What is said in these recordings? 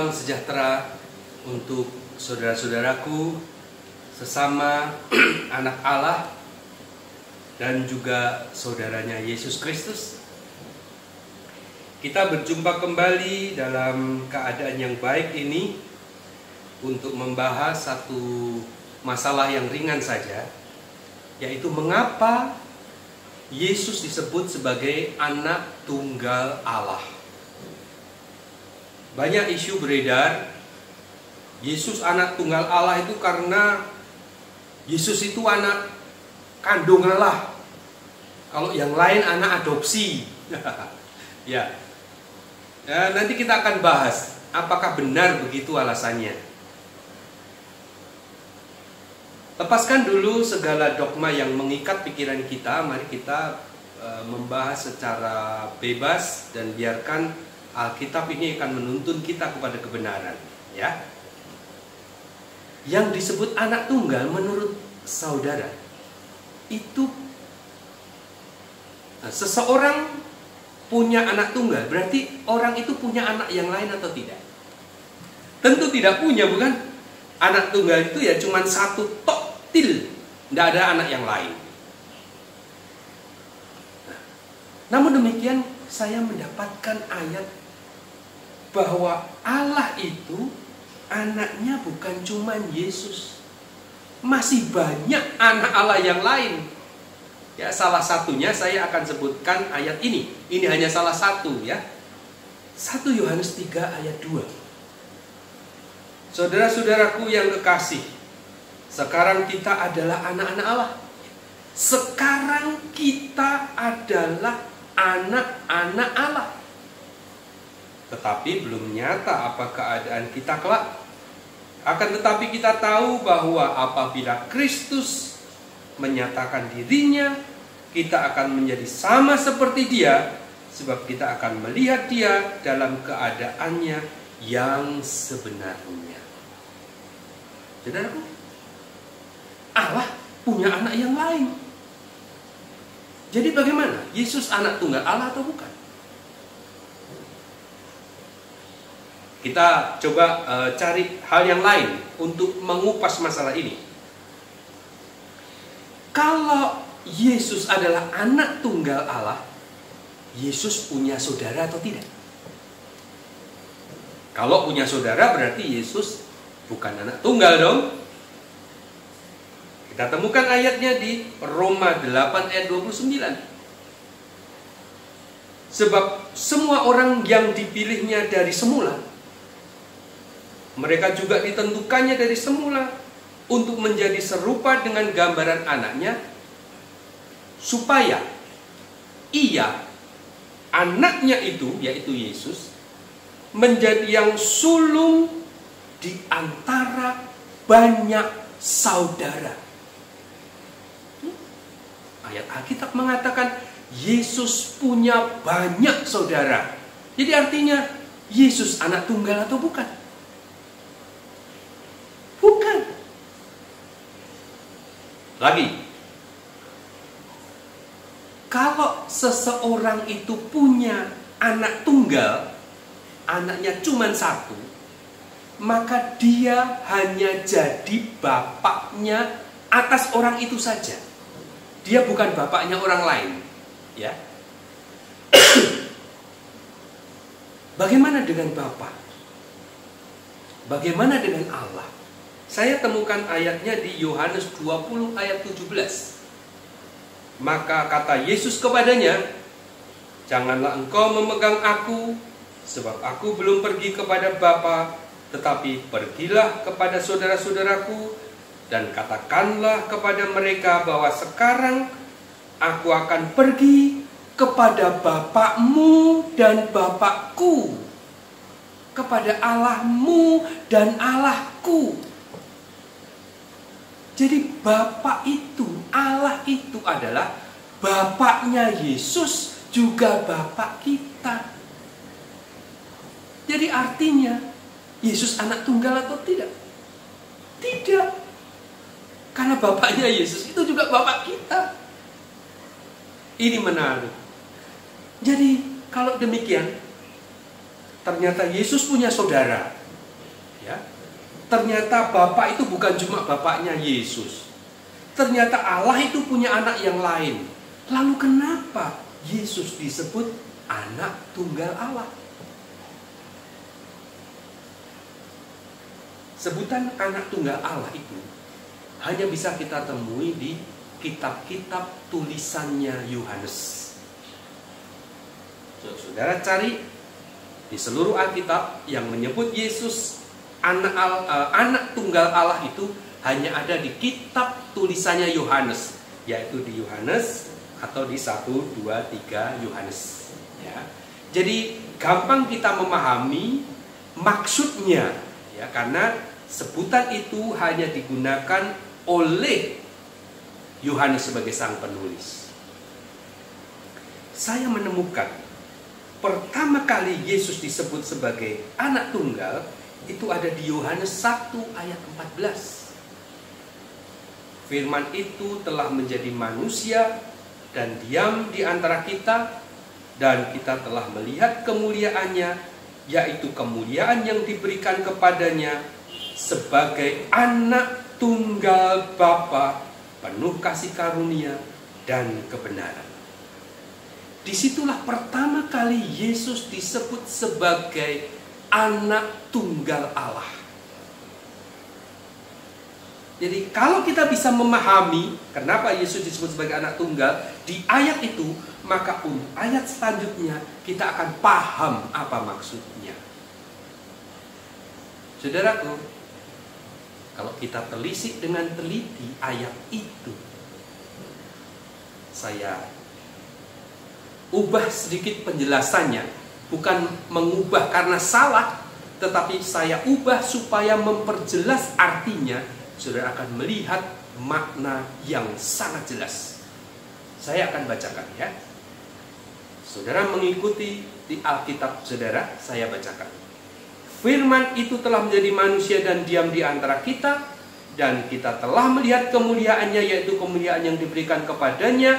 Salam sejahtera untuk saudara-saudaraku sesama anak Allah dan juga saudaranya Yesus Kristus. Kita berjumpa kembali dalam keadaan yang baik ini untuk membahas satu masalah yang ringan saja, yaitu mengapa Yesus disebut sebagai anak tunggal Allah. Banyak isu beredar, Yesus anak tunggal Allah itu karena Yesus itu anak kandung Allah. Kalau yang lain anak adopsi. Ya. Nanti kita akan bahas apakah benar begitu alasannya. Lepaskan dulu segala dogma yang mengikat pikiran kita. Mari kita membahas secara bebas dan biarkan Alkitab ini akan menuntun kita kepada kebenaran, ya. Yang disebut anak tunggal menurut saudara itu seseorang punya anak tunggal, berarti orang itu punya anak yang lain atau tidak? Tentu tidak punya, bukan? Anak tunggal itu ya cuma satu tok til, tidak ada anak yang lain. Namun demikian saya mendapatkan ayat bahwa Allah itu anaknya bukan cuma Yesus. Masih banyak anak Allah yang lain. Ya, salah satunya saya akan sebutkan ayat ini. Ini hanya salah satu, ya. 1 Yohanes 3 ayat 2. Saudara-saudaraku yang kekasih, sekarang kita adalah anak-anak Allah. Sekarang kita adalah anak-anak Allah. Tetapi belum nyata apa keadaan kita kelak. Akan tetapi kita tahu bahwa apabila Kristus menyatakan dirinya, kita akan menjadi sama seperti Dia, sebab kita akan melihat Dia dalam keadaannya yang sebenarnya. Saudaraku, Allah punya anak yang lain. Jadi bagaimana? Yesus anak tunggal Allah atau bukan? Kita coba cari hal yang lain untuk mengupas masalah ini. Kalau Yesus adalah anak tunggal Allah, Yesus punya saudara atau tidak? Kalau punya saudara berarti Yesus bukan anak tunggal dong. Kita temukan ayatnya di Roma 8 ayat 29. Sebab semua orang yang dipilihnya dari semula, mereka juga ditentukannya dari semula untuk menjadi serupa dengan gambaran anaknya, supaya ia, anaknya itu, yaitu Yesus, menjadi yang sulung di antara banyak saudara. Ayat Alkitab mengatakan Yesus punya banyak saudara. Jadi artinya Yesus anak tunggal atau bukan? Bukan. Lagi, kalau seseorang itu punya anak tunggal, anaknya cuma satu, maka dia hanya jadi bapaknya atas orang itu saja. Dia bukan bapaknya orang lain, ya. Bagaimana dengan Bapa? Bagaimana dengan Allah? Saya temukan ayatnya di Yohanes 20 ayat 17. Maka kata Yesus kepadanya, janganlah engkau memegang aku, sebab aku belum pergi kepada Bapa, tetapi pergilah kepada saudara-saudaraku, dan katakanlah kepada mereka bahwa sekarang aku akan pergi kepada Bapakmu dan Bapakku, kepada Allahmu dan Allahku. Jadi Bapa itu, Allah itu adalah Bapaknya Yesus, juga Bapak kita. Jadi artinya Yesus anak tunggal atau tidak? Tidak. Karena Bapaknya Yesus itu juga Bapak kita. Ini menarik. Jadi kalau demikian, ternyata Yesus punya saudara. Ternyata Bapa itu bukan cuma Bapaknya Yesus. Ternyata Allah itu punya anak yang lain. Lalu kenapa Yesus disebut anak tunggal Allah? Sebutan anak tunggal Allah itu hanya bisa kita temui di kitab-kitab tulisannya Yohanes. Saudara cari di seluruh Alkitab yang menyebut Yesus anak tunggal Allah itu hanya ada di kitab tulisannya Yohanes, yaitu di Yohanes atau di 1, 2, 3 Yohanes. Ya. Jadi gampang kita memahami maksudnya, ya, karena sebutan itu hanya digunakan oleh Yohanes sebagai sang penulis. Saya menemukan pertama kali Yesus disebut sebagai anak tunggal itu ada di Yohanes 1 ayat 14. Firman itu telah menjadi manusia dan diam di antara kita, dan kita telah melihat kemuliaannya, yaitu kemuliaan yang diberikan kepadanya sebagai anak tunggal Bapa, penuh kasih karunia dan kebenaran. Disitulah pertama kali Yesus disebut sebagai anak tunggal Allah. Jadi kalau kita bisa memahami kenapa Yesus disebut sebagai anak tunggal di ayat itu, maka untuk ayat selanjutnya kita akan paham apa maksudnya. Saudaraku, kalau kita telisik dengan teliti ayat itu, saya ubah sedikit penjelasannya. Bukan mengubah karena salah, tetapi saya ubah supaya memperjelas artinya. Saudara akan melihat makna yang sangat jelas. Saya akan bacakan, ya. Saudara mengikuti di Alkitab saudara, saya bacakan. Firman itu telah menjadi manusia dan diam di antara kita, dan kita telah melihat kemuliaannya, yaitu kemuliaan yang diberikan kepadanya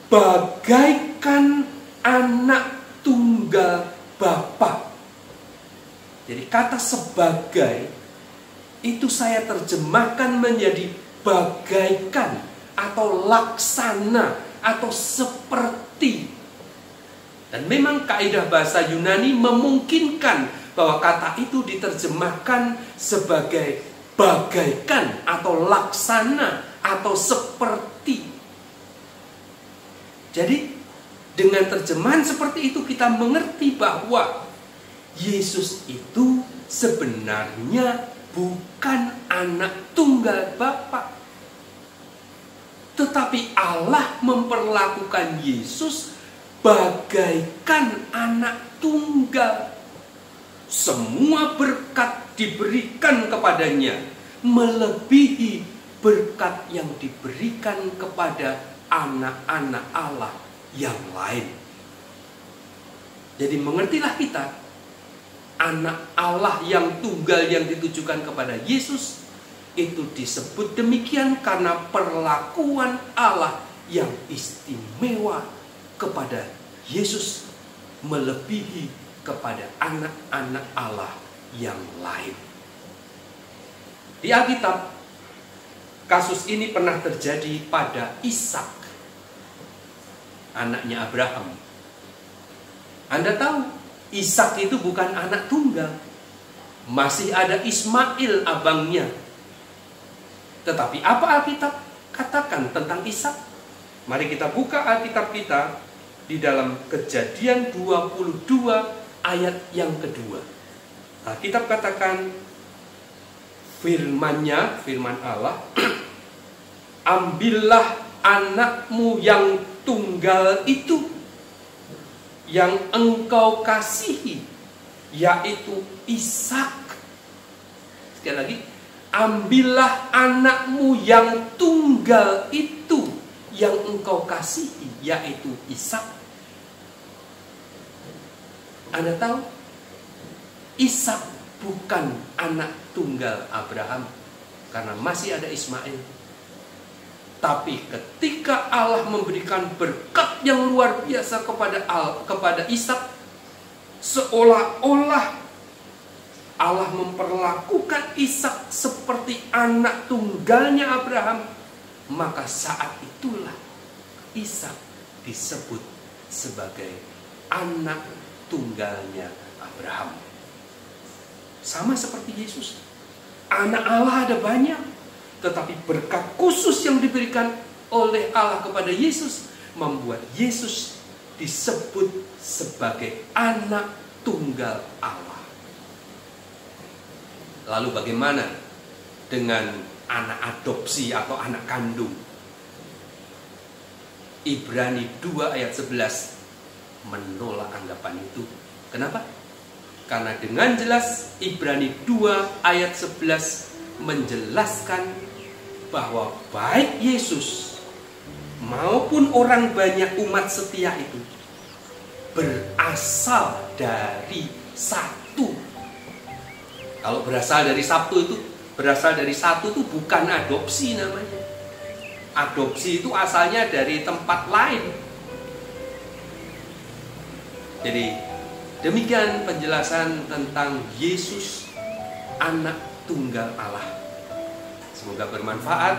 bagaikan anak tunggal Bapa. Jadi kata sebagai itu saya terjemahkan menjadi bagaikan atau laksana atau seperti. Dan memang kaidah bahasa Yunani memungkinkan bahwa kata itu diterjemahkan sebagai bagaikan atau laksana atau seperti. Jadi dengan terjemahan seperti itu kita mengerti bahwa Yesus itu sebenarnya bukan anak tunggal Bapa, tetapi Allah memperlakukan Yesus bagaikan anak tunggal. Semua berkat diberikan kepadanya melebihi berkat yang diberikan kepada anak-anak Allah yang lain. Jadi mengertilah kita, anak Allah yang tunggal yang ditujukan kepada Yesus itu disebut demikian karena perlakuan Allah yang istimewa kepada Yesus melebihi kepada anak-anak Allah yang lain. Di Alkitab, kasus ini pernah terjadi pada Ishak, anaknya Abraham. Anda tahu, Ishak itu bukan anak tunggal. Masih ada Ismail abangnya. Tetapi apa Alkitab katakan tentang Ishak? Mari kita buka Alkitab kita di dalam Kejadian 22 ayat yang kedua. Alkitab katakan firman Allah, ambillah anakmu yang tunggal itu yang engkau kasihi, yaitu Ishak. Sekali lagi, ambillah anakmu yang tunggal itu yang engkau kasihi, yaitu Ishak. Anda tahu, Ishak bukan anak tunggal Abraham karena masih ada Ismail. Tapi ketika Allah memberikan berkat yang luar biasa kepada Ishak, seolah-olah Allah memperlakukan Ishak seperti anak tunggalnya Abraham, maka saat itulah Ishak disebut sebagai anak tunggalnya Abraham. Sama seperti Yesus. Anak Allah ada banyak, tetapi berkat khusus yang diberikan oleh Allah kepada Yesus membuat Yesus disebut sebagai anak tunggal Allah. Lalu bagaimana dengan anak adopsi atau anak kandung? Ibrani 2 ayat 11 menolak anggapan itu. Kenapa? Karena dengan jelas Ibrani 2 ayat 11 menjelaskan bahwa baik Yesus maupun orang banyak umat setia itu berasal dari satu. Kalau berasal dari satu itu bukan adopsi namanya. Adopsi itu asalnya dari tempat lain. Jadi demikian penjelasan tentang Yesus, anak tunggal Allah. Semoga bermanfaat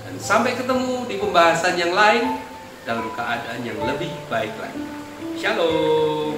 dan sampai ketemu di pembahasan yang lain dalam keadaan yang lebih baik lagi. Shalom.